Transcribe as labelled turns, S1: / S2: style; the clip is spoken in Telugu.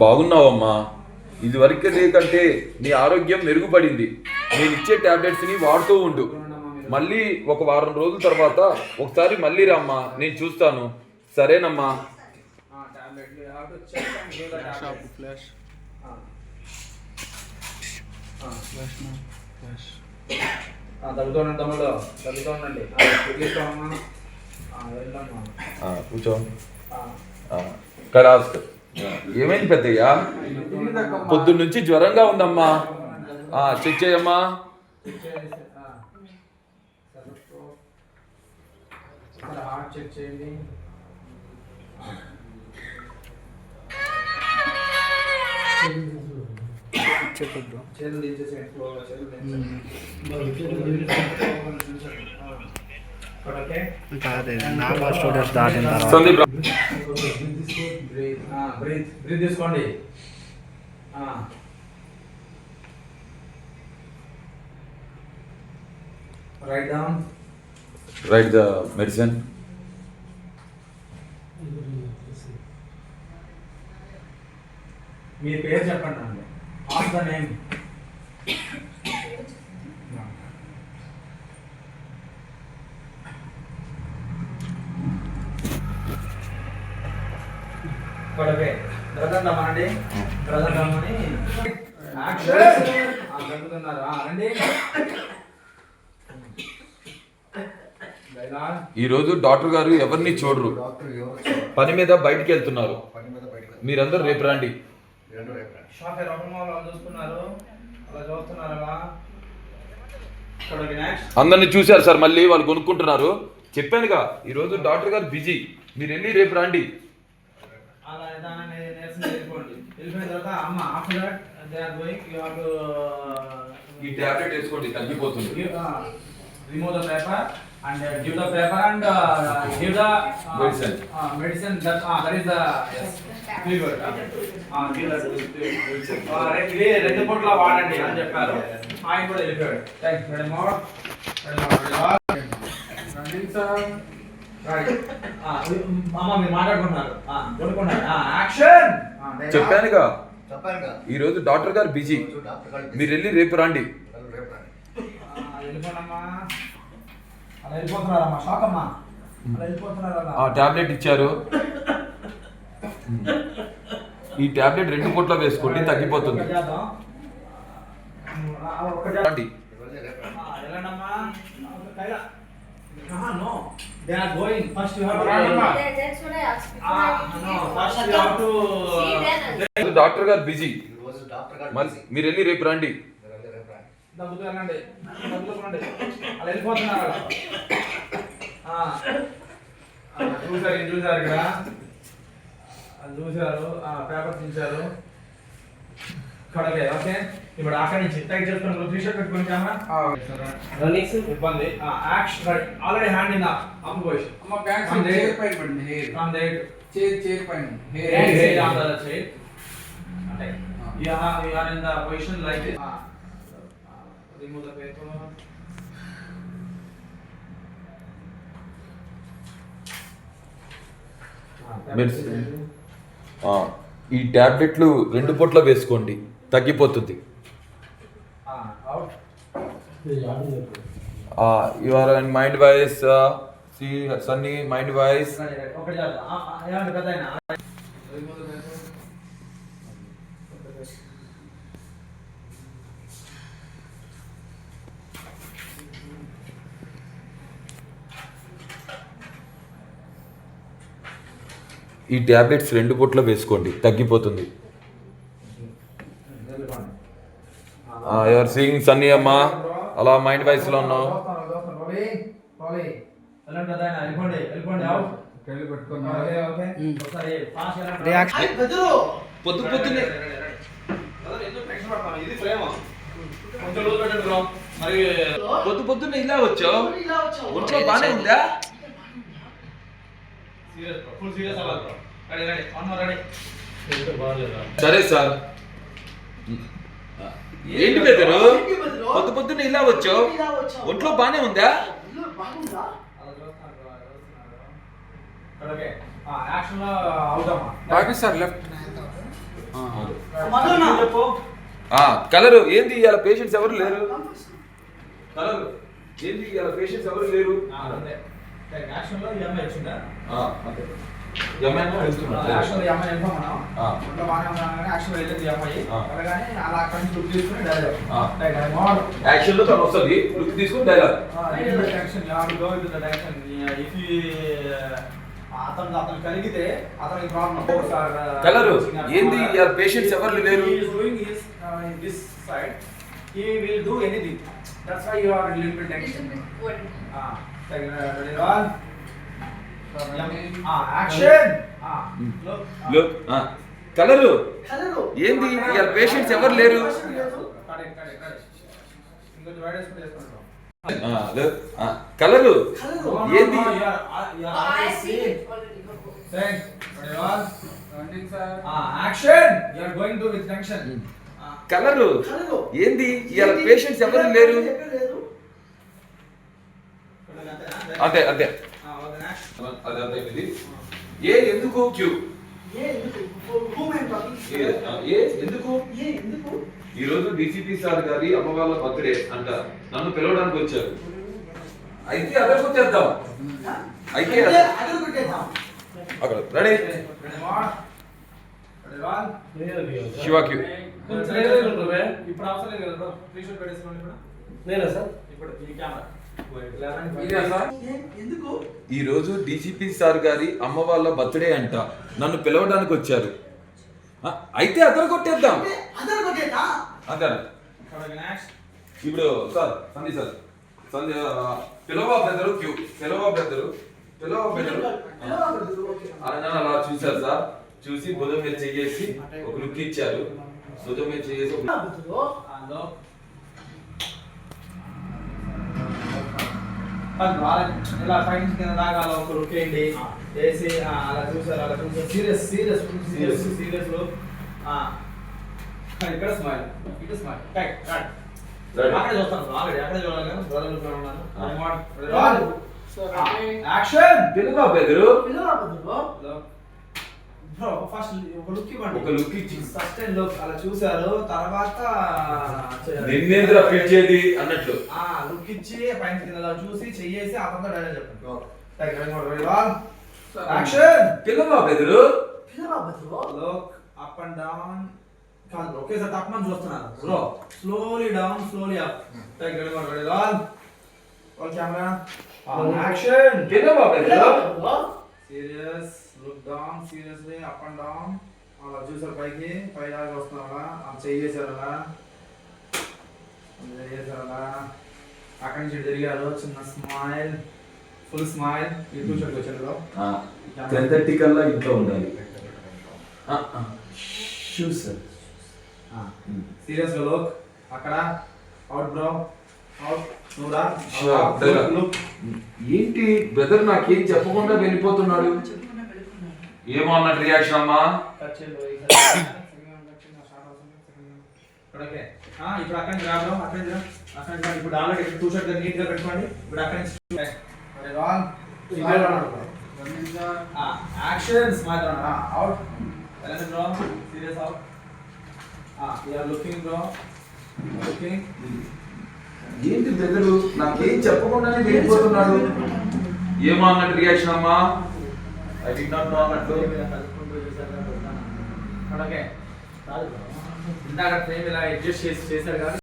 S1: బాగున్నావమ్మా. ఇది వరకే కంటే నీ ఆరోగ్యం మెరుగుపడింది. నేను ఇచ్చే టాబ్లెట్స్ని వాడుతూ ఉండు. మళ్ళీ ఒక వారం రోజుల తర్వాత ఒకసారి మళ్ళీ రమ్మా, నేను చూస్తాను. సరేనమ్మా.
S2: తగ్గుతుండండి తమ్ముడు, తగ్గుతుండండి.
S1: కూర్చో. కరాస్ ఏమైంది పెద్దయ్యా? పొద్దున్న నుంచి జ్వరంగా ఉందమ్మా. చెక్ చేయమ్మా.
S2: హార్ట్ చెక్ చేయండి. చెప్పొద్దు. చేతులు దించేసేయండి. ఫ్లోలో చేతులు బ్రీత్ తీసుకోండి. Right down.
S1: Right the medicine.
S2: మీ పేరు చెప్పండి అండి. On the name. పడవే బ్రదర్ రమ్మనండి. బ్రదర్ రమ్మని తగ్గుతున్నారు. రండి.
S1: ఈరోజు డాక్టర్ గారు ఎవరిని చూడరు, పని మీద బయటికి వెళ్తున్నారు. మీరందరూ రేపు రండి. అందరిని చూశారు సార్, మళ్ళీ వాళ్ళు కొనుక్కుంటున్నారు. చెప్పానుగా ఈరోజు డాక్టర్ గారు బిజీ, మీరు వెళ్ళి రేపు రండి. ఈ టాబ్లెట్ వేసుకోండి, తగ్గిపోతుంది.
S2: Remove the paper and give the paper and give the medicine. That is the fever. Give that. ఇది రెండు పూట్ల వాడండి అని చెప్పారు. ఆయన కూడా వెళ్ళిపోయాడు. Thanks madam. అమ్మ మీరు మాట్లాడుకుంటున్నారు. యాక్షన్.
S1: చెప్పానుగా ఈరోజు డాక్టర్ గారు బిజీ, మీరు వెళ్ళి రేపు రండి. టాబ్లెట్ ఇచ్చారు, ఈ టాబ్లెట్ 2 పూట్ల వేసుకోండి, తగ్గిపోతుంది. డాక్టర్ గారు బిజీ, మీరు వెళ్ళి రేపు రండి.
S2: దగ్గుతానండి, దగ్గుకోండి. అలా వెళ్ళిపోతున్నారు. చూసారు ఇక్కడ చూసారు, పేపర్ తీశారు. కడలే. ఓకే, ఇప్పుడు అక్కడి నుంచి టైట్ చేసుకుని టీషర్ట్ పెట్టుకుని ఇబ్బంది. Action. Already hand in up position.
S3: అమ్మ బ్యాక్ సైడ్ చైర్ పైన పడండి. Hair
S2: from the head.
S3: Chair పైన
S2: హెయిర్ ఆన్ ద చైర్. అంటే you are in the position like this. Remove the paper.
S1: ఈ టాబ్లెట్లు 2 పూట్ల వేసుకోండి, తగ్గిపోతుంది. You are in mind voice. See Sunny mind voice. ఈ టాబ్లెట్స్ 2 పూట్ల వేసుకోండి, తగ్గిపోతుంది. యూఆర్ సీయింగ్ సన్నీ అమ్మ, అలా మైండ్ వాయిస్ లో ఉన్నావు. పొద్దున్న ఇలా వచ్చావు, ఒంట్లో బానే ఉందా? సరే సార్. ఏంటి బెదరు, పొద్దున్న ఇలా వచ్చావు, ఒంట్లో బానే ఉందా?
S2: యాక్షన్ లో అవుట్ అమ్మా.
S3: పాకిస్తాన్ లెఫ్ట్
S2: చెప్పు.
S1: కలరు ఏంది ఇవాళ పేషెంట్స్ ఎవరు లేరు? కలరు ఏంది ఇవాళ పేషెంట్స్ ఎవరు లేరు?
S2: అంతే. యాక్షన్ లో ఈ అమ్మాయి వచ్చిందా?
S1: అంతే. ఏమైనా వెళ్తున్నారు?
S2: యాక్షన్ లో ఈ అమ్మాయి వెళ్తాం మనం.
S1: ఆ.
S2: ఒంట్లో బాగానే ఉన్నాగానే యాక్షన్ లో వెళ్ళింది ఈ అమ్మాయి.
S1: ఆ.
S2: వెళ్ళగానే అలా అక్కడి నుంచి లుక్ తీసుకుని డైలాగ్.
S1: ఆ.
S2: డైలాగ్.
S1: యాక్షన్ లో తను వస్తుంది, లుక్ తీసుకుని డైలాగ్.
S2: అతను కలిగితే అతనికి ప్రాబ్లం.
S1: కలరు ఏంది ఇవాళ పేషెంట్స్ ఎవరు లేరు?
S2: This side he will do anything, that's why you are a little bit tension. Ready, one. Action. Look.
S1: Look colour ఏంది ఇవాళ పేషెంట్స్ ఎవరు లేరు?
S2: ఇంకొంచెం వైడ్ వేసుకుంటే చేసుకుంటాం.
S1: కలరు ఏంది?
S2: Action. You are going to with tension.
S1: Colour ఏంది ఇవాళ పేషెంట్స్ ఎవరు లేరు? అంతే అంతే. అదే అంతే. ఇది ఏ ఎందుకు క్యూ ఏ ఎందుకు ఈ రోజు డిసిపి సార్ గారి అమ్మ వాళ్ళ బర్త్డే అంట, నన్ను పిలవడానికి వచ్చారు. అయితే అదే వచ్చేద్దాం. అయితే అక్కడ రెడీ శివ క్యూ.
S2: ఇప్పుడు అవసరం లేదు కదా బ్రో. త్రీ షాట్ పెట్టేసుకోండి ఇప్పుడు.
S4: నేనా సార్?
S2: ఇప్పుడు ఈ కెమెరా.
S1: ఈ రోజు డిసిపి సార్ గారి అమ్మ వాళ్ళ బర్త్డే అంట, నన్ను పిలవడానికి వచ్చారు. అయితే అదరు కొట్టేద్దాం. అంతే. ఇప్పుడు సార్ సంధి సార్ సంధి పిలవ బెదరు క్యూ పిలవ బెదరు అలా చూశారు సార్. చూసి భుజం మీద చెయ్యేసి ఒక లుక్ ఇచ్చారు. భుజం మీద చెయ్యేసి
S2: ఇలా పైన కింద దాకా అలా ఒక లుక్ వేయండి. వేసి అలా చూసారు సీరియస్ లో ఇక్కడ స్మైల్, ఇటు స్మైల్. అక్కడే చూస్తాను ఆల్రెడీ, అక్కడే చూడాలి కదా. Brother action.
S1: పిలవ బెదరు
S2: బ్రో ఫస్ట్ ఒక లుక్ ఇవ్వండి.
S1: ఒక లుక్ ఇచ్చి
S2: ఫస్ట్ టైం లుక్ అలా చూసారు, తర్వాత
S1: నిన్నేంద్ర పిలిచేది అన్నట్లు
S2: లుక్ ఇచ్చి పైన కింద అలా చూసి చెయ్యేసి ఆ తర్వాత డైలాగ్ చెప్పండి. యాక్షన్.
S1: పిలవ బెదరు
S2: లుక్ అప్ అండ్ డౌన్ కాదు బ్రో, ఒకేసారి తప్పమని చూస్తున్నారు bro. Slowly down, slowly up. All camera action.
S1: పిలవ బెదరు
S2: serious look down, seriously up and down. అలా చూసారు పైకి, పై దాకా వస్తున్నారు అలా. చేసారు అలా, అక్కడి నుంచి తిరిగారు. చిన్న స్మైల్, ఫుల్ స్మైల్. ఈ టూ షర్ట్ వచ్చారు బ్రో.
S1: 10:30 కల్లా ఇంట్లో ఉండాలి. Shoes sir.
S2: సీరియస్ గా లుక్ అక్కడ. Out bro, out. నువ్వురా లుక్.
S1: ఏంటి బ్రదర్ నాకేం చెప్పకుండా వెళ్ళిపోతున్నాడు? ఏమో అన్నట్టు రియాక్షన్ అమ్మా.
S2: ఇప్పుడు అక్కడి నుంచి రాబో, అక్కడి నుంచి ఇప్పుడు ఆల్రెడీ టూ షర్ట్ నీట్ గా పెట్టుకోండి. ఇప్పుడు అక్కడి నుంచి action. Smile out. Bro serious out. You are looking bro, looking.
S1: ఏంటి బ్రదరు నాకేం చెప్పకుండానే వెళ్ళిపోతున్నాడు? ఏమో అన్నట్టు రియాక్షన్ అమ్మా. ఐ డి నాట్ నో అన్నట్టు.
S2: ఇందాక ఫ్రేమ్ ఇలా అడ్జస్ట్ చేశారు కాబట్టి